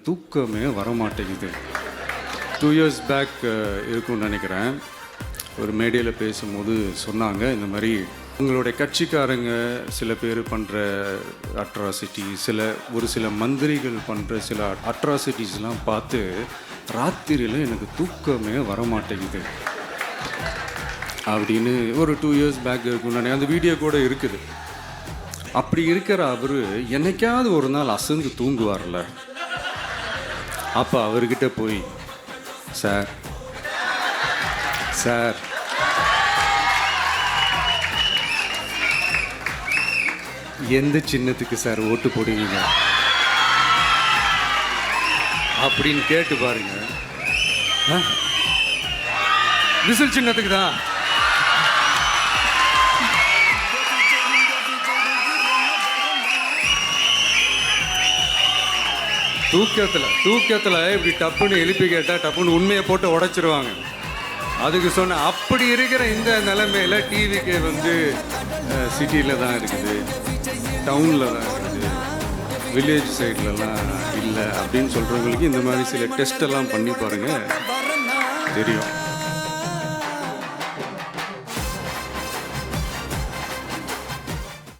தூக்கமே வரமாட்டேங்குது. 2 years back இருக்கும்னு நினைக்கிறேன். ஒரு மேடையில் பேசும்போது சொன்னாங்க, இந்த மாதிரி உங்களுடைய கட்சிக்காரங்க சில பேர் பண்ணுற அட்ராசிட்டி, ஒரு சில மந்திரிகள் பண்ணுற சில அட்ராசிட்டிஸ்லாம் பார்த்து ராத்திரியில் எனக்கு தூக்கமே வரமாட்டேங்குது அப்படின்னு ஒரு 2 இயர்ஸ் பேக் இருக்குன்னு அந்த வீடியோ கூட இருக்குது. அப்படி இருக்கிற அவர் என்னைக்காவது ஒரு நாள் அசந்து தூங்குவார்ல, அப்போ அவர்கிட்ட போய், சார் சார் எந்த சின்னத்துக்கு சார் ஓட்டு போடுவீங்க அப்படின்னு கேட்டு பாருங்க. விசில் சின்னத்துக்கு தான். தூக்கத்தில் இப்படி டப்புன்னு எழுப்பி கேட்டால் டப்புன்னு உண்மையை போட்டு உடைச்சிருவாங்க. அதுக்கு சொன்ன அப்படி இருக்கிற இந்த நிலைமையில் டிவிக்கு வந்து சிட்டியில் தான் இருக்குது, டவுனில் தான் இருக்குது, வில்லேஜ் சைட்லலாம் இல்லை அப்படின்னு சொல்கிறவங்களுக்கு இந்த மாதிரி சில டெஸ்டெல்லாம் பண்ணி பாருங்கள், தெரியும்.